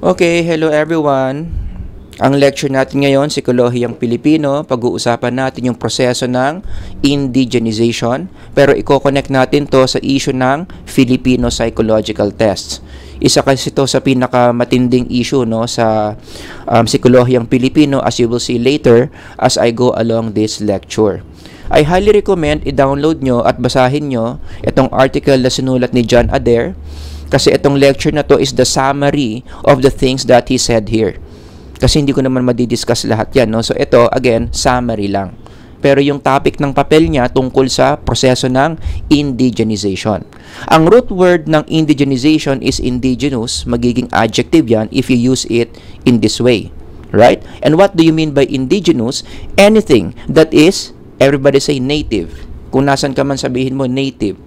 Okay, hello everyone. Ang lecture natin ngayon, Psikolohiyang Pilipino. Pag-uusapan natin yung proseso ng indigenization. Pero i-connect natin to sa issue ng Filipino psychological tests. Isa kasi ito sa pinakamatinding issue sa Psikolohiyang Pilipino, as you will see later as I go along this lecture. I highly recommend i-download nyo at basahin nyo itong article na sinulat ni John Adair. Kasi itong lecture na to is the summary of the things that he said here. Kasi hindi ko naman madidiscuss lahat yan. So ito, again, summary lang. Pero yung topic ng papel niya tungkol sa proseso ng indigenization. Ang root word ng indigenization is indigenous. Magiging adjective yan if you use it in this way. Right? And what do you mean by indigenous? Anything that is, everybody say native. Kung nasan ka man sabihin mo native.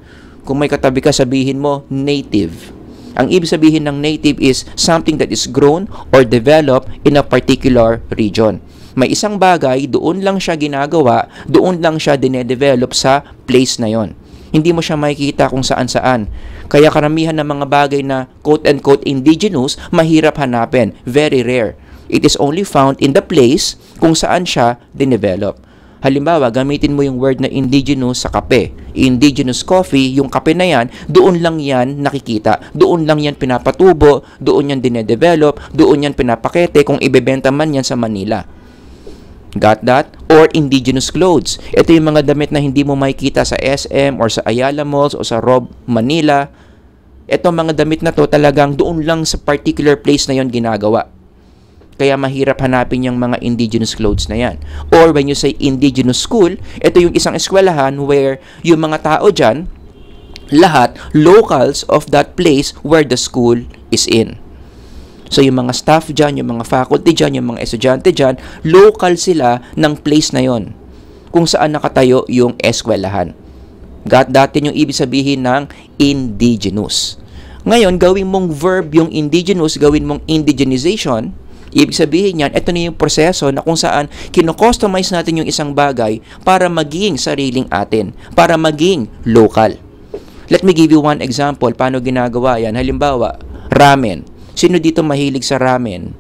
Kung may katabi ka sabihin mo native. Ang ibig sabihin ng native is something that is grown or developed in a particular region. May isang bagay, doon lang siya ginagawa, doon lang siya dinedevelop sa place na yon. Hindi mo siya makikita kung saan-saan. Kaya karamihan ng mga bagay na quote-unquote indigenous, mahirap hanapin. Very rare. It is only found in the place kung saan siya dinevelop. Halimbawa, gamitin mo yung word na indigenous sa kape. Indigenous coffee, yung kape na yan, doon lang yan nakikita. Doon lang yan pinapatubo, doon yan dinedevelop, doon yan pinapakete kung ibebenta man yan sa Manila. Got that? Or indigenous clothes. Ito yung mga damit na hindi mo makikita sa SM or sa Ayala Malls o sa Rob Manila. Ito mga damit na to talagang doon lang sa particular place na yon ginagawa. Kaya mahirap hanapin yung mga indigenous clothes na yan. Or when you say indigenous school, ito yung isang eskwelahan where yung mga tao dyan, lahat locals of that place where the school is in. So yung mga staff dyan, yung mga faculty dyan, yung mga estudyante dyan, local sila ng place na yon kung saan nakatayo yung eskwelahan. Got that? Yung ibig sabihin ng indigenous. Ngayon, gawin mong verb yung indigenous, gawin mong indigenization. Ibig sabihin yan, ito na yung proseso na kung saan kino-customize natin yung isang bagay para maging sariling atin, para maging local. Let me give you one example paano ginagawa yan. Halimbawa, ramen. Sino dito mahilig sa ramen?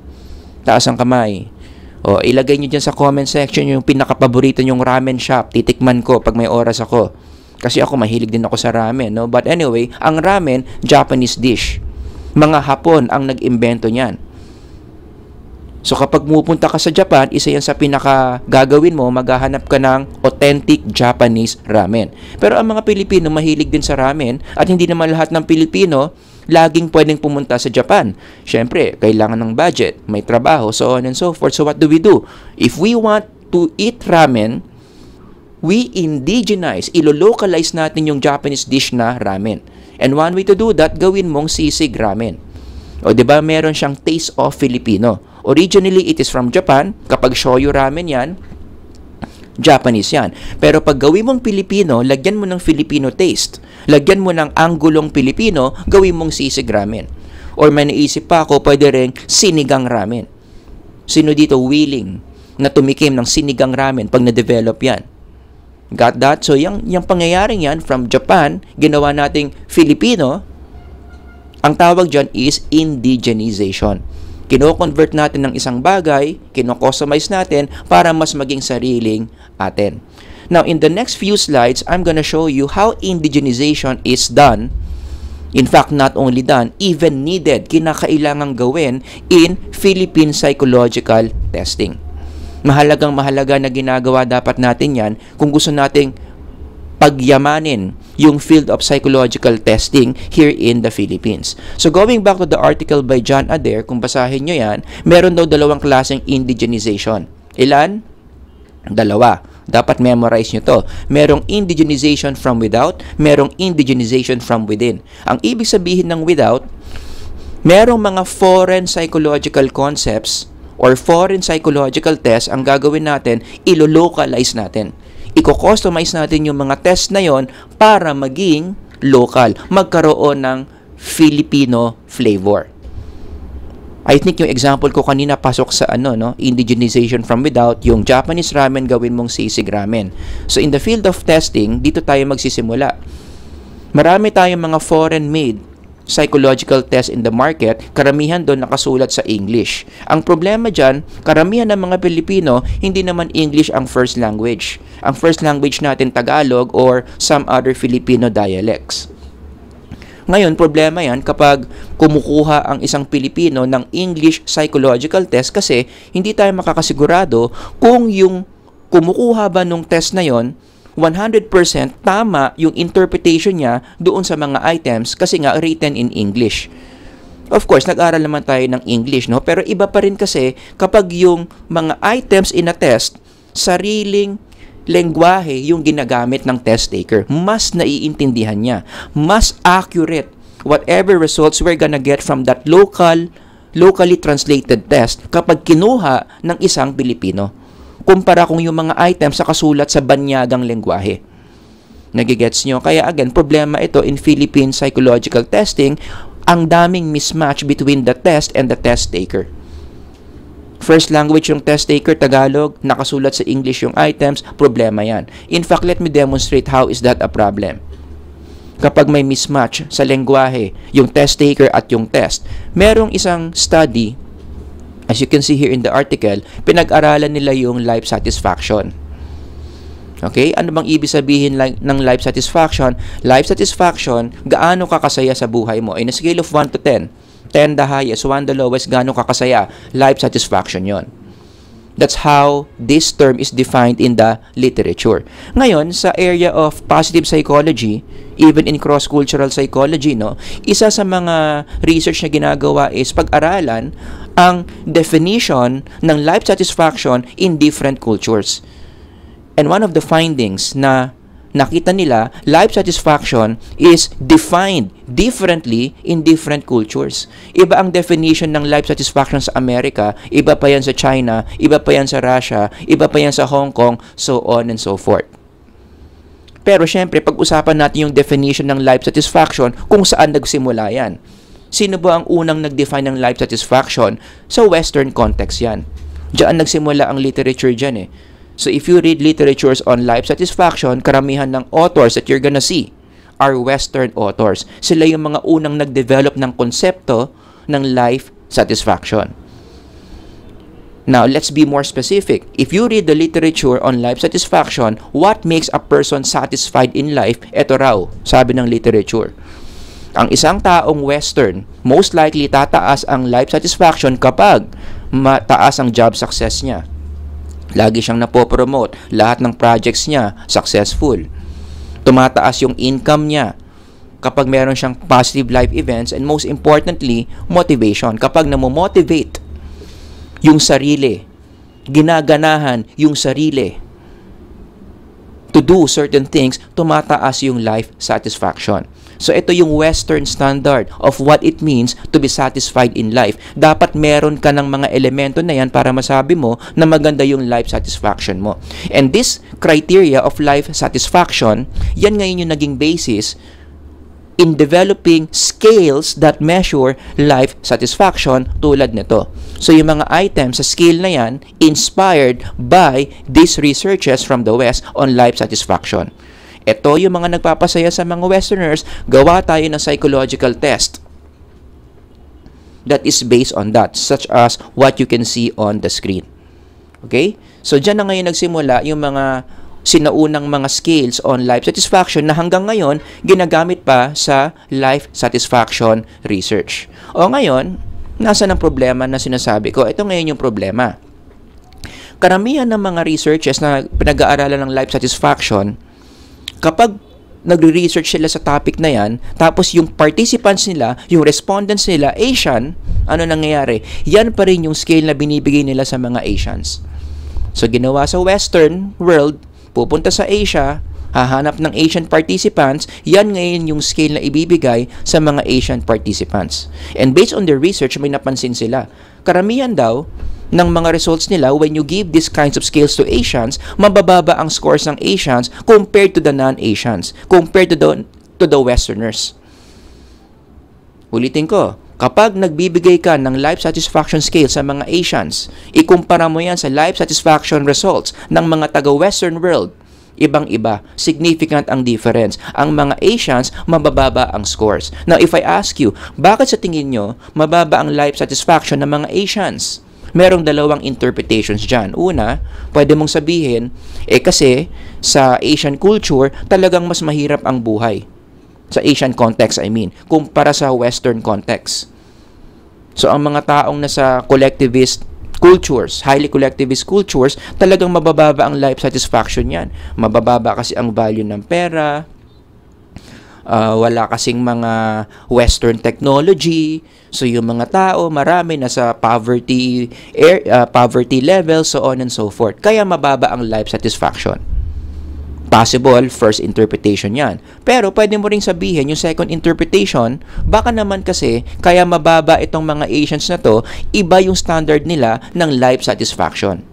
Taas ang kamay. O, ilagay nyo dyan sa comment section yung pinakapaborito nyong ramen shop. Titikman ko pag may oras ako. Kasi ako mahilig din ako sa ramen. No? But anyway, ang ramen, Japanese dish. Mga Hapon ang nag-imbento niyan. So kapag pupunta ka sa Japan, isa yan sa pinaka gagawin mo, maghahanap ka ng authentic Japanese ramen. Pero ang mga Pilipino mahilig din sa ramen at hindi naman lahat ng Pilipino laging pwedeng pumunta sa Japan. Siyempre, kailangan ng budget, may trabaho, so on and so forth. So what do? If we want to eat ramen, we indigenize, ilo-localize natin yung Japanese dish na ramen. And one way to do that, gawin mong sisig ramen. O diba, meron siyang taste of Filipino. Originally, it is from Japan. Kapag shoyu ramen yan, Japanese yan. Pero pag gawin mong Pilipino, lagyan mo ng Filipino taste. Lagyan mo ng anggulong Pilipino, gawin mong sisig ramen. Or may naisip pa ako, pwede rin sinigang ramen. Sino dito willing na tumikim ng sinigang ramen pag na-develop yan? Got that? So, yung pangyayaring yan from Japan, ginawa nating Filipino, ang tawag dyan is indigenization. Kino-convert natin ng isang bagay, kino-customize natin para mas maging sariling atin. Now, in the next few slides, I'm gonna show you how indigenization is done. In fact, not only done, even needed, kinakailangang gawin in Philippine psychological testing. Mahalagang mahalaga na ginagawa dapat natin yan kung gusto nating pagyamanin yung field of psychological testing here in the Philippines. So going back to the article by John Adair, kung basahin nyo yan, meron daw dalawang klaseng indigenization. Ilan? Dalawa. Dapat memorize nyo to. Merong indigenization from without, merong indigenization from within. Ang ibig sabihin ng without, merong mga foreign psychological concepts or foreign psychological tests ang gagawin natin, ilo-localize natin. Iko-customize natin yung mga test na yon para maging local, magkaroon ng Filipino flavor. I think yung example ko kanina pasok sa indigenization from without, yung Japanese ramen gawin mong sisig ramen. So in the field of testing, dito tayo magsisimula. Marami tayong mga foreign made psychological test in the market, karamihan doon nakasulat sa English. Ang problema dyan, karamihan ng mga Pilipino, hindi naman English ang first language. Ang first language natin Tagalog or some other Filipino dialects. Ngayon, problema yan kapag kumukuha ang isang Pilipino ng English psychological test kasi hindi tayo makakasigurado kung yung kumukuha ba nung test na yon 100% tama yung interpretation niya doon sa mga items kasi nga written in English. Of course, nag-aral naman tayo ng English, no? Pero iba pa rin kasi kapag yung mga items in a test, sariling lengguwahe yung ginagamit ng test taker. Mas naiintindihan niya. Mas accurate whatever results we're gonna get from that locally translated test kapag kinuha ng isang Pilipino. Kumpara kung yung mga items sa kasulat sa banyagang lengguwahe. Nagigets nyo? Kaya again, problema ito in Philippine psychological testing, ang daming mismatch between the test and the test taker. First language yung test taker, Tagalog, nakasulat sa English yung items, problema yan. In fact, let me demonstrate how is that a problem. Kapag may mismatch sa lengguwahe, yung test taker at yung test, merong isang study. As you can see here in the article, pinag-aralan nila yung life satisfaction. Okay? Ano bang ibig sabihin ng life satisfaction? Life satisfaction, gaano ka kasaya sa buhay mo? In a scale of 1 to 10, 10 the highest, 1 the lowest, gaano ka kasaya? Life satisfaction yon. That's how this term is defined in the literature. Ngayon, sa area of positive psychology, even in cross-cultural psychology, no, isa sa mga research na ginagawa is pag-aralan ang definition ng life satisfaction in different cultures. And one of the findings na nakita nila, life satisfaction is defined differently in different cultures. Iba ang definition ng life satisfaction sa Amerika, iba pa yan sa China, iba pa yan sa Russia, iba pa yan sa Hong Kong, so on and so forth. Pero syempre, pag-usapan natin yung definition ng life satisfaction kung saan nagsimula yan. Sino ba ang unang nag-define ng life satisfaction? Sa Western context yan. Diyan nagsimula ang literature dyan eh. So if you read literatures on life satisfaction, karamihan ng authors that you're gonna see are Western authors. Sila yung mga unang nag-develop ng konsepto ng life satisfaction. Now, let's be more specific. If you read the literature on life satisfaction, what makes a person satisfied in life? Ito raw, sabi ng literature. Ang isang taong Western, most likely tataas ang life satisfaction kapag mataas ang job success niya. Lagi siyang napopromote, lahat ng projects niya successful. Tumataas yung income niya kapag meron siyang positive life events, and most importantly, motivation. Kapag namomotivate yung sarili, ginaganahan yung sarili to do certain things, tumataas yung life satisfaction. So ito yung Western standard of what it means to be satisfied in life. Dapat meron ka ng mga elemento na yan para masabi mo na maganda yung life satisfaction mo. And this criteria of life satisfaction, yan ngayon yung naging basis in developing scales that measure life satisfaction tulad nito. So yung mga items sa scale na yan, inspired by these researches from the West on life satisfaction. Ito yung mga nagpapasaya sa mga Westerners, gawa tayo ng psychological test that is based on that, such as what you can see on the screen. Okay? So, dyan na ngayon nagsimula yung mga sinaunang mga scales on life satisfaction na hanggang ngayon ginagamit pa sa life satisfaction research. O ngayon, nasa ng problema na sinasabi ko? Ito ngayon yung problema. Karamihan ng mga researches na pinag-aaralan ng life satisfaction, kapag nagre-research sila sa topic na yan, tapos yung participants nila, yung respondents nila, Asian, ano nangyayari? Yan pa rin yung scale na binibigay nila sa mga Asians. So, ginawa sa Western world, pupunta sa Asia, hahanap ng Asian participants, yan ngayon yung scale na ibibigay sa mga Asian participants. And based on their research, may napansin sila. Karamihan daw, ng mga results nila, when you give these kinds of scales to Asians, mabababa ang scores ng Asians compared to the non-Asians, compared to the Westerners. Ulitin ko, kapag nagbibigay ka ng life satisfaction scale sa mga Asians, ikumpara mo yan sa life satisfaction results ng mga taga-Western world, Ibang-iba. Significant ang difference. Ang mga Asians, mabababa ang scores. Now, if I ask you, bakit sa tingin nyo mababa ang life satisfaction ng mga Asians? Merong dalawang interpretations dyan. Una, pwede mong sabihin, kasi sa Asian culture, talagang mas mahirap ang buhay. Sa Asian context, I mean, kumpara sa Western context. So, ang mga taong nasa collectivist cultures, highly collectivist cultures, talagang mabababa ang life satisfaction yan. Mabababa kasi ang value ng pera, wala kasing mga Western technology, so yung mga tao, marami nasa poverty level, so on and so forth. Kaya mababa ang life satisfaction. Possible, first interpretation yan. Pero pwede mo ring sabihin, yung second interpretation, baka naman kasi, kaya mababa itong mga Asians na to, iba yung standard nila ng life satisfaction.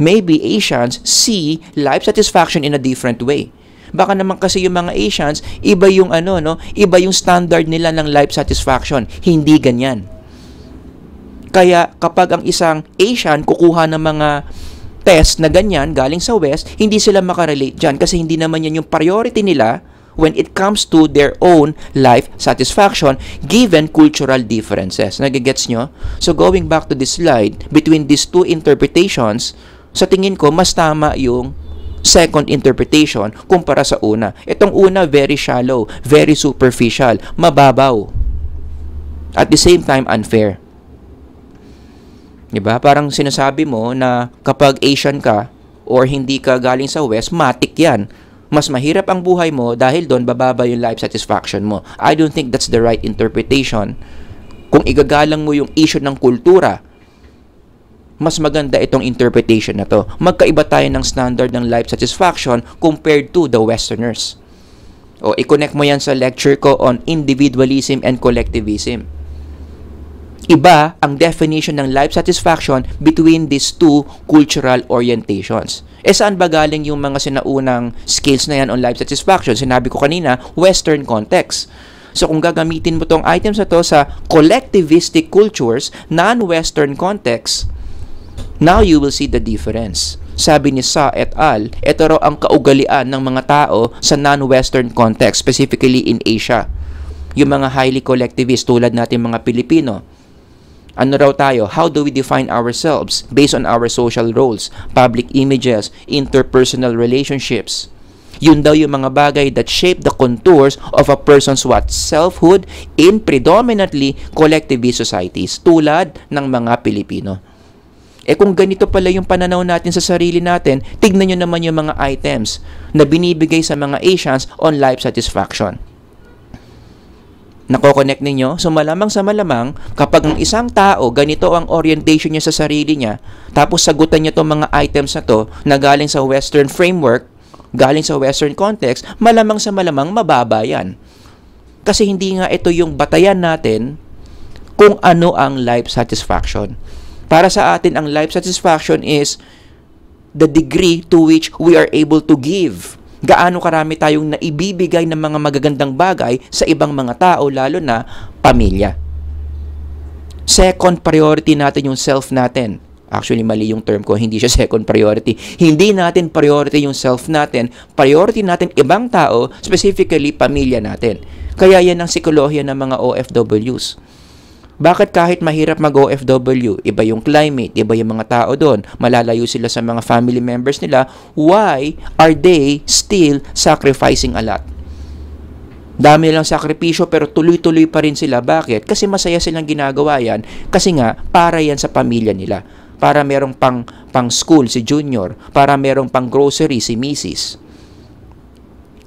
Maybe Asians see life satisfaction in a different way. Baka naman kasi yung mga Asians, iba yung iba yung standard nila ng life satisfaction. Hindi ganyan. Kaya kapag ang isang Asian kukuha ng mga test na ganyan galing sa West, hindi sila makarelate dyan kasi hindi naman yan yung priority nila when it comes to their own life satisfaction given cultural differences. Nagigets nyo? So going back to this slide, between these two interpretations, sa tingin ko mas tama yung second interpretation kumpara sa una. Itong una, very shallow, very superficial, mababaw. At the same time, unfair. Diba? Parang sinasabi mo na kapag Asian ka or hindi ka galing sa West, matik yan. Mas mahirap ang buhay mo dahil doon bababa yung life satisfaction mo. I don't think that's the right interpretation. Kung igagalang mo yung issue ng kultura, mas maganda itong interpretation na to. Magkaiba tayo ng standard ng life satisfaction compared to the Westerners. O, i-connect mo yan sa lecture ko on individualism and collectivism. Iba ang definition ng life satisfaction between these two cultural orientations. Saan ba galing yung mga sinaunang skills na yan on life satisfaction? Sinabi ko kanina, Western context. So kung gagamitin mo tong items na to sa collectivistic cultures, non-Western context, now you will see the difference. Sabi ni Sa et al., ito raw ang kaugalian ng mga tao sa non-Western context, specifically in Asia. Yung mga highly collectivist tulad natin mga Pilipino. Ano raw tayo? How do we define ourselves based on our social roles, public images, interpersonal relationships? Yun daw yung mga bagay that shape the contours of a person's selfhood in predominantly collectivist societies tulad ng mga Pilipino. Kung ganito pala yung pananaw natin sa sarili natin, tignan nyo naman yung mga items na binibigay sa mga Asians on life satisfaction. Nako-connect ninyo? So malamang sa malamang, kapag ang isang tao, ganito ang orientation niya sa sarili niya, tapos sagutan niya itong mga items na to na galing sa Western framework, galing sa Western context, malamang sa malamang mababa yan. Kasi hindi nga ito yung batayan natin kung ano ang life satisfaction. Para sa atin, ang life satisfaction is the degree to which we are able to give. Gaano karami tayong naibibigay ng mga magagandang bagay sa ibang mga tao, lalo na pamilya. Second priority natin yung self natin. Actually, mali yung term ko, hindi siya second priority. Hindi natin priority yung self natin. Priority natin ibang tao, specifically pamilya natin. Kaya yan ang psikolohiya ng mga OFWs. Bakit kahit mahirap mag-OFW, iba yung climate, iba yung mga tao doon, malalayo sila sa mga family members nila, why are they still sacrificing a lot? Dami lang sakripisyo pero tuloy-tuloy pa rin sila. Bakit? Kasi masaya silang ginagawa yan. Kasi nga, para yan sa pamilya nila. Para merong pang school si Junior, para merong pang grocery si Mrs.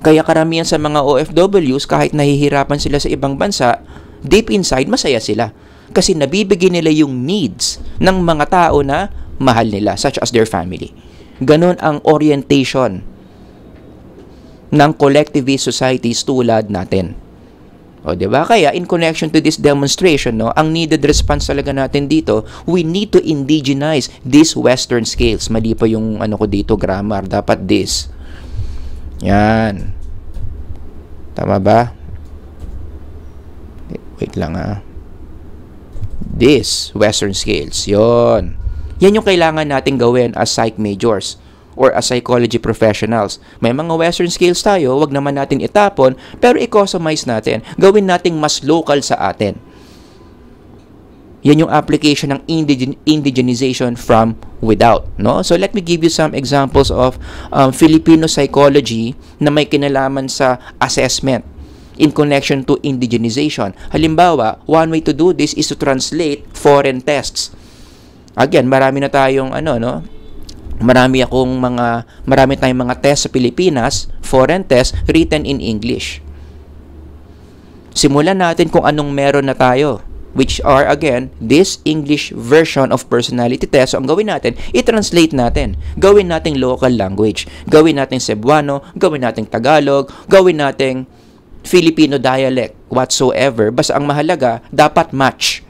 Kaya karamihan sa mga OFWs, kahit nahihirapan sila sa ibang bansa, deep inside, masaya sila. Kasi nabibigay nila yung needs ng mga tao na mahal nila, such as their family. Ganon ang orientation ng collectivist societies tulad natin. O, diba? Kaya, in connection to this demonstration, no, ang needed response talaga natin dito, we need to indigenize these Western scales. Mali pa yung ko dito, grammar. Dapat this. Yan. Tama ba? Wait lang This, Western scales. Yon. Yan yung kailangan natin gawin as psych majors. or as psychology professionals. May mga Western skills tayo, wag naman natin itapon, pero i-customize natin. Gawin nating mas local sa atin. Yan yung application ng indigenization from without, no? So let me give you some examples of Filipino psychology na may kinalaman sa assessment in connection to indigenization. Halimbawa, one way to do this is to translate foreign tests. Again, marami tayong marami tayong mga tests sa Pilipinas, foreign tests written in English. Simulan natin kung anong meron na tayo, which are, again, this English version of personality test. So, ang gawin natin, i-translate natin. Gawin nating local language. Gawin nating Cebuano, gawin nating Tagalog, gawin nating Filipino dialect, whatsoever. Basta ang mahalaga, dapat match.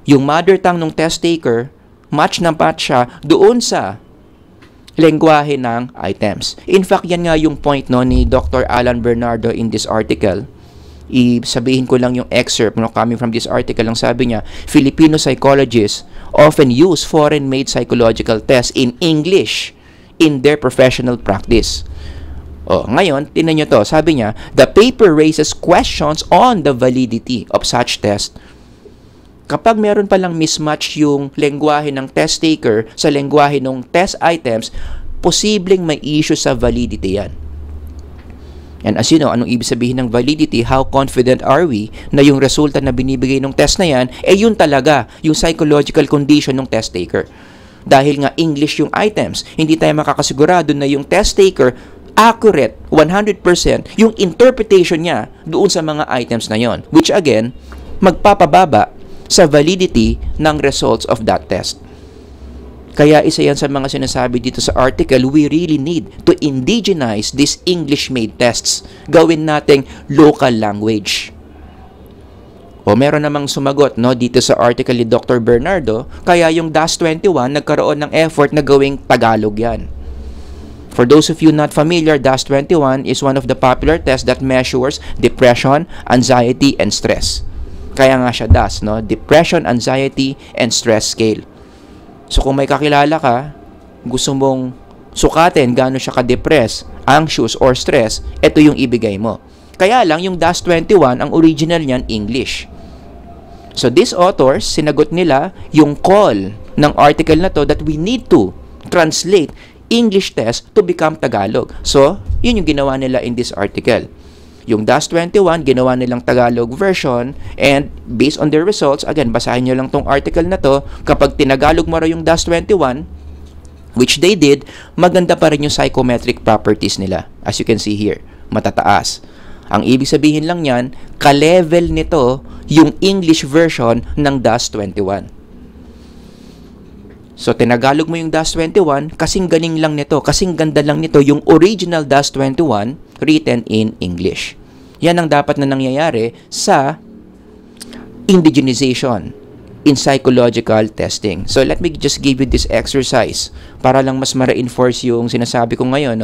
Yung mother tongue ng test taker, match siya doon sa lengguwahe ng items. In fact, yan nga yung point ni Dr. Alan Bernardo in this article. Sabihin ko lang yung excerpt coming from this article. Ang sabi niya, Filipino psychologists often use foreign-made psychological tests in English in their professional practice. Ngayon, tingnan nyo to. Sabi niya, the paper raises questions on the validity of such test. Kapag meron palang mismatch yung lengguwahe ng test taker sa lengguwahe ng test items, posibleng may issue sa validity yan. And as you know, anong ibig sabihin ng validity? How confident are we na yung resulta na binibigay ng test na yan, yun talaga, yung psychological condition ng test taker. Dahil nga English yung items, hindi tayo makakasigurado na yung test taker accurate 100% yung interpretation niya doon sa mga items na yon, which again, magpapababa sa validity ng results of that test. Kaya isa yan sa mga sinasabi dito sa article, we really need to indigenize these English-made tests. Gawin nating local language. Meron namang sumagot dito sa article ni Dr. Bernardo, kaya yung DAS-21 nagkaroon ng effort na gawing Tagalog yan. For those of you not familiar, DAS-21 is one of the popular tests that measures depression, anxiety, and stress. Kaya nga siya DAS, Depression, Anxiety, and Stress Scale. So kung may kakilala ka, gusto mong sukatin gaano siya ka-depress, anxious, or stress, ito yung ibigay mo. Kaya lang yung DAS-21, ang original niyan, English. So these authors, sinagot nila yung call ng article na to that we need to translate English test to become Tagalog. So, yun yung ginawa nila in this article. Yung DAS-21, ginawa nilang Tagalog version, and based on their results, again, basahin nyo lang tong article na to, kapag tinagalog mo raw yung DAS-21, which they did, maganda pa rin yung psychometric properties nila. As you can see here, matataas. Ang ibig sabihin lang yan, ka-level nito yung English version ng DAS-21. So, tinagalog mo yung DAS-21, kasing galing lang nito, kasing ganda lang nito yung original DAS-21 written in English. Yan ang dapat na nangyayari sa indigenization in psychological testing. So, let me just give you this exercise para lang mas ma-reinforce yung sinasabi ko ngayon.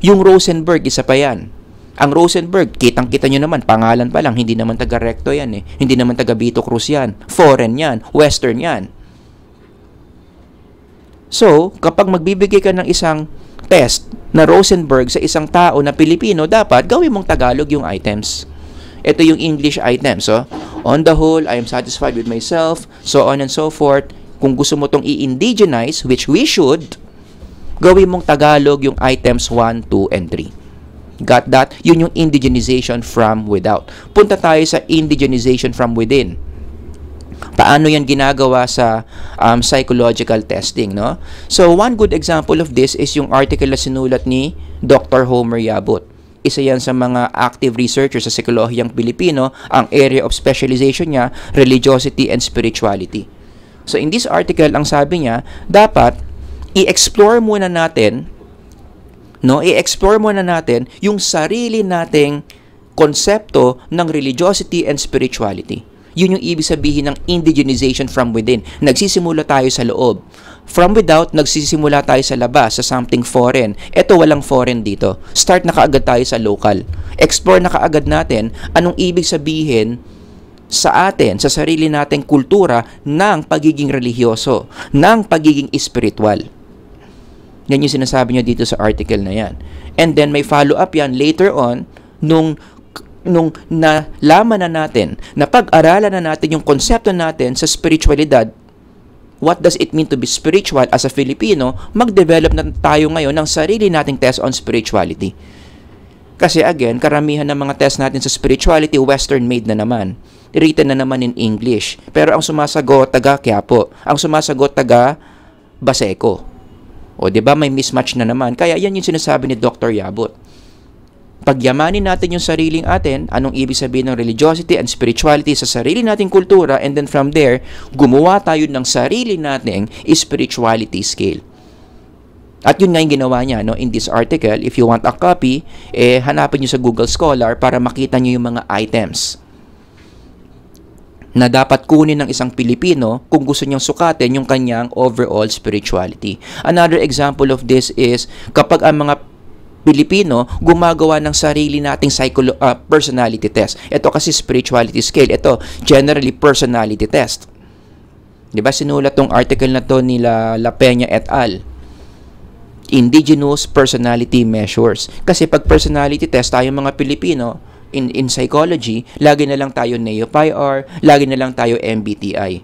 Yung Rosenberg, isa pa yan. Ang Rosenberg, kitang-kita nyo naman, pangalan pa lang, hindi naman taga-Recto yan Hindi naman taga-Vito Cruz yan. Foreign yan. Western yan. So, kapag magbibigay ka ng isang test na Rosenberg sa isang tao na Pilipino, dapat gawin mong Tagalog yung items. Ito yung English items. So, on the whole, I am satisfied with myself, so on and so forth. Kung gusto mo itong i-indigenize, which we should, gawin mong Tagalog yung items 1, 2, and 3. Got that? Yun yung indigenization from without. Punta tayo sa indigenization from within. Paano yan ginagawa sa psychological testing, So, one good example of this is yung article na sinulat ni Dr. Homer Yabut. Isa yan sa mga active researchers sa psikolohiyang Pilipino. Ang area of specialization niya, religiosity and spirituality. So, in this article, ang sabi niya, dapat i-explore muna natin, i-explore muna natin yung sarili nating konsepto ng religiosity and spirituality. Yun yung ibig sabihin ng indigenization from within. Nagsisimula tayo sa loob. From without, nagsisimula tayo sa labas, sa something foreign. Ito, walang foreign dito. Start na kaagad tayo sa local. Explore na kaagad natin anong ibig sabihin sa atin, sa sarili nating kultura ng pagiging religyoso, ng pagiging espiritual. Yan yung sinasabi niya dito sa article na yan. And then may follow-up yan later on nung nalaman na natin, napag-aralan na natin yung konsepto natin sa spiritualidad. What does it mean to be spiritual as a Filipino? Mag-develop na tayo ngayon ng sarili nating test on spirituality. Kasi again, karamihan ng mga test natin sa spirituality, Western-made na naman. Written na naman in English. Pero ang sumasagot, taga Quiapo. Ang sumasagot, taga Baseco. O, di ba may mismatch na naman. Kaya yan yung sinasabi ni Dr. Yabut. Pagyamanin natin yung sariling atin, anong ibig sabihin ng religiosity and spirituality sa sarili nating kultura, and then from there, gumawa tayo ng sarili nating spirituality scale. At yun nga yung ginawa niya, no, in this article. If you want a copy, hanapin nyo sa Google Scholar para makita nyo yung mga items na dapat kunin ng isang Pilipino kung gusto niyang sukatin yung kanyang overall spirituality. Another example of this is kapag ang mga Pilipino gumagawa ng sarili nating personality test. Ito kasi spirituality scale. Ito, generally personality test. Diba, sinulat tong article na to nila La Peña et al. Indigenous Personality Measures. Kasi pag personality test tayo mga Pilipino, in psychology, lagi na lang tayo NEO-PIR, lagi na lang tayo MBTI.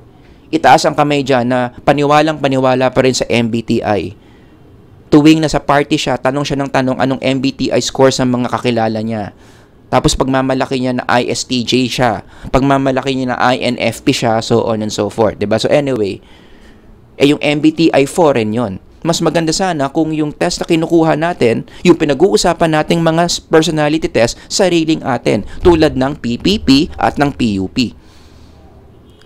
Itaas ang kamay dyan na paniwalang-paniwala pa rin sa MBTI. Tuwing nasa party siya, tanong siya ng tanong anong MBTI score sa mga kakilala niya. Tapos pagmamalaki niya na ISTJ siya, pagmamalaki niya na INFP siya, so on and so forth. Diba? So anyway, yung MBTI foreign yon. Mas maganda sana kung yung test na kinukuha natin, yung pinag-uusapan nating mga personality test, sariling atin, tulad ng PPP at ng PUP.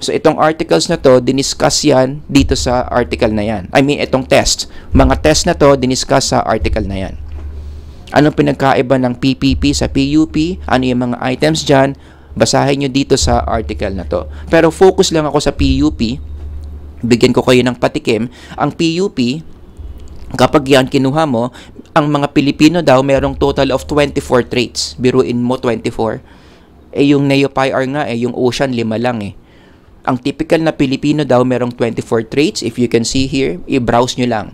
So, itong articles na to, diniscuss yan dito sa article na yan. I mean, itong test. Mga test na to, diniscuss sa article na yan. Anong pinagkaiba ng PPP sa PUP? Ano yung mga items dyan? Basahin nyo dito sa article na to. Pero focus lang ako sa PUP. Bigyan ko kayo ng patikim. Ang PUP, kapag yan kinuha mo, ang mga Pilipino daw merong total of 24 traits. Biruin mo 24. Yung NEO-PIR nga, yung Ocean, 5 lang eh. Ang typical na Pilipino daw merong 24 traits. If you can see here, i-browse nyo lang.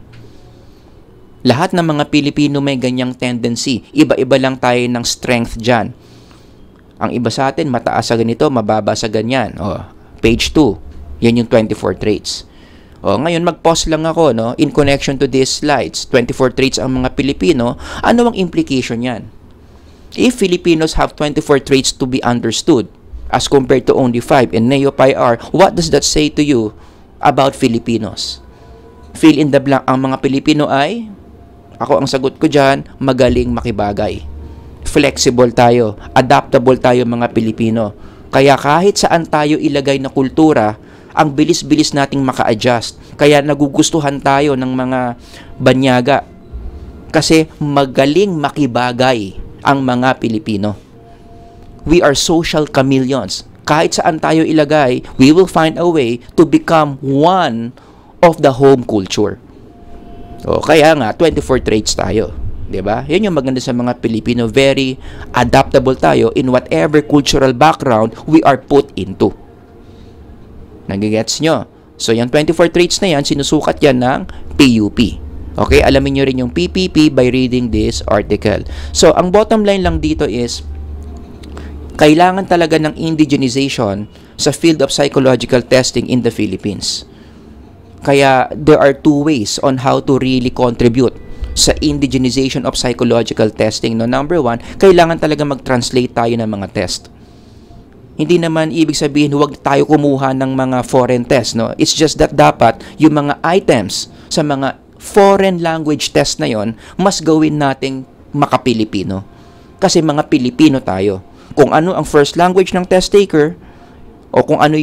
Lahat ng mga Pilipino may ganyang tendency. Iba-iba lang tayo ng strength dyan. Ang iba sa atin, mataas sa ganito, mababa sa ganyan. Page 2. Yan yung 24 traits. Ngayon, mag-pause lang ako, no? In connection to these slides. 24 traits ang mga Pilipino. Ano ang implication yan? If Filipinos have 24 traits to be understood, as compared to only 5 in NEO-PIR, what does that say to you about Filipinos? Fill in the blank. Ang mga Pilipino ay, ako ang sagot ko dyan, magaling makibagay. Flexible tayo, adaptable tayo mga Pilipino. Kaya kahit saan tayo ilagay na kultura, ang bilis-bilis nating maka-adjust. Kaya nagugustuhan tayo ng mga banyaga. Kasi magaling makibagay ang mga Pilipino. We are social chameleons. Kahit saan tayo ilagay, we will find a way to become one of the home culture. Kaya nga, 24 traits tayo. Diba? Yan yung maganda sa mga Pilipino. Very adaptable tayo in whatever cultural background we are put into. Nagigets nyo? So, yung 24 traits na yan, sinusukat yan ng PUP. Okay? Alamin nyo rin yung PPP by reading this article. So, ang bottom line lang dito is, kailangan talaga ng indigenization sa field of psychological testing in the Philippines. Kaya there are two ways on how to really contribute sa indigenization of psychological testing. No, number one, kailangan talaga mag-translate tayo ng mga test. Hindi naman ibig sabihin huwag tayo kumuha ng mga foreign test. No? It's just that dapat yung mga items sa mga foreign language test na yon, mas gawin nating maka-Pilipino. Kasi mga Pilipino tayo. Kung ano ang first language ng test taker o kung ano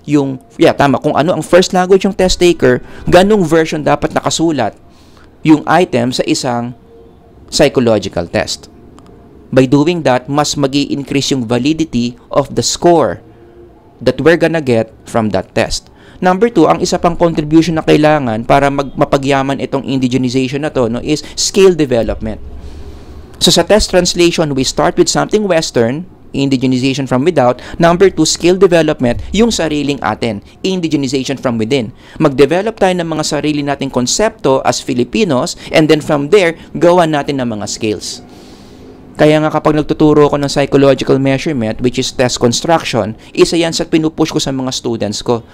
kung ano ang first language ng test taker, ganung version dapat nakasulat yung item sa isang psychological test. By doing that, mas magi-increase yung validity of the score that we're gonna get from that test. Number 2, ang isa pang contribution na kailangan para mapagyaman itong indigenization na to, no, is skill development. So sa test translation, we start with something Western, indigenization from without. Number 2, skill development, yung sariling atin, indigenization from within. Mag-develop tayo ng mga sarili nating konsepto as Filipinos, and then from there, gawa natin ng mga skills. Kaya nga kapag nagtuturo ako ng psychological measurement, which is test construction, isa yan sa pinupush ko sa mga students ko,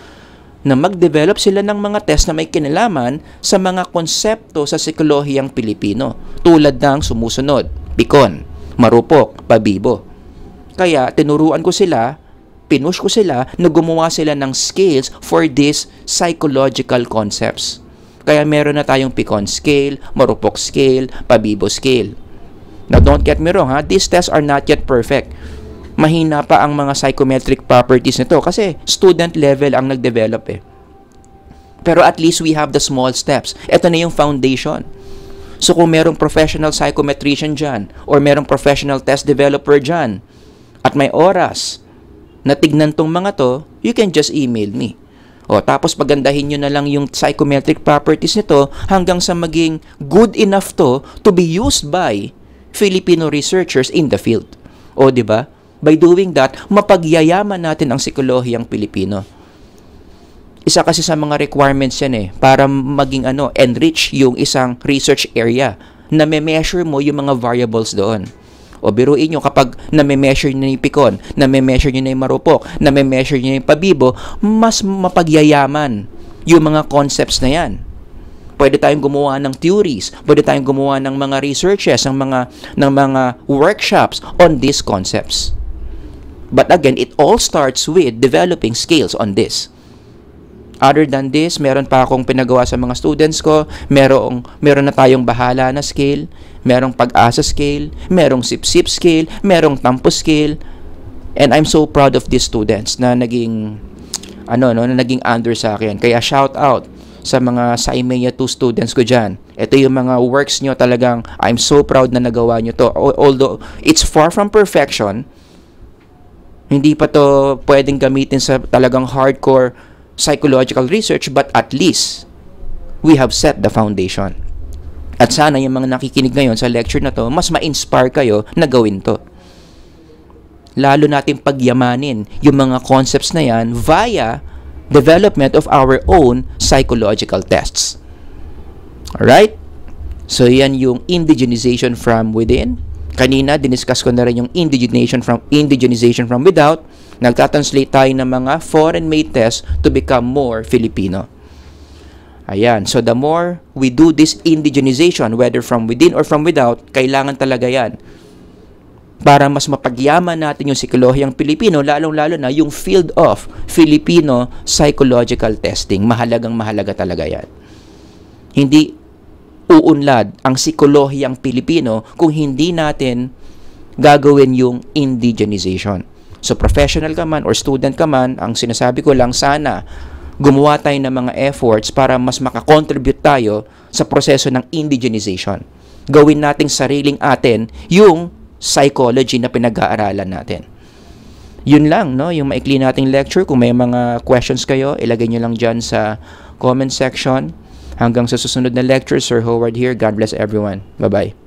na mag-develop sila ng mga test na may kinalaman sa mga konsepto sa psikolohiyang Pilipino, tulad ng sumusunod, pikon, marupok, pabibo. Kaya tinuruan ko sila, pinush ko sila na gumawa sila ng skills for these psychological concepts. Kaya meron na tayong pikon scale, marupok scale, pabibo scale. Now don't get me wrong ha, these tests are not yet perfect. Mahina pa ang mga psychometric properties nito kasi student level ang nag-develop eh. Pero at least we have the small steps. Ito na yung foundation. So kung merong professional psychometrician dyan or merong professional test developer dyan at may oras na tignan tong mga to, you can just email me. O tapos pagandahin nyo na lang yung psychometric properties nito hanggang sa maging good enough to be used by Filipino researchers in the field. O di ba? By doing that, mapagyayaman natin ang psikolohiyang Pilipino. Isa kasi sa mga requirements yan eh, para maging enrich yung isang research area na me-measure mo yung mga variables doon. O biruin nyo kapag na-measure nyo na yung pikon, na-measure nyo na yung marupok, na-measure nyo na yung pabibo, mas mapagyayaman yung mga concepts na yan. Pwede tayong gumawa ng theories, pwede tayong gumawa ng mga researches, ng mga workshops on these concepts. But again, it all starts with developing skills on this. Other than this, meron pa akong pinagawa sa mga students ko, meron na tayong bahala na scale, merong pag-asa scale, merong sip-sip scale, merong tampo scale. And I'm so proud of these students na naging under sa akin. Kaya shout out sa mga Saimea 2 students ko dyan. Ito yung mga works nyo talagang I'm so proud na nagawa nyo to. Although it's far from perfection, hindi pa to pwedeng gamitin sa talagang hardcore psychological research, but at least we have set the foundation. At sana yung mga nakikinig ngayon sa lecture na to, mas ma-inspire kayo na gawin to. Lalo natin pagyamanin yung mga concepts na yan via development of our own psychological tests. Alright? So yan yung indigenization from within. Kanina, diniscuss ko na rin yung indigenization from without. Nagtatranslate tayo ng mga foreign-made tests to become more Filipino. Ayan. So, the more we do this indigenization, whether from within or from without, kailangan talaga yan. Para mas mapagyaman natin yung psikolohiyang Pilipino, lalong-lalo na yung field of Filipino psychological testing. Mahalagang-mahalaga talaga yan. Hindi uunlad ang psikolohiyang Pilipino kung hindi natin gagawin yung indigenization. So, professional ka man or student ka man, ang sinasabi ko lang, sana gumawa tayo ng mga efforts para mas makakontribute tayo sa proseso ng indigenization. Gawin nating sariling atin yung psychology na pinag-aaralan natin. Yun lang, no? Yung maikli nating lecture. Kung may mga questions kayo, ilagay nyo lang dyan sa comment section. Hanggang sa susunod na lecture, Sir Howard here. God bless everyone. Bye-bye.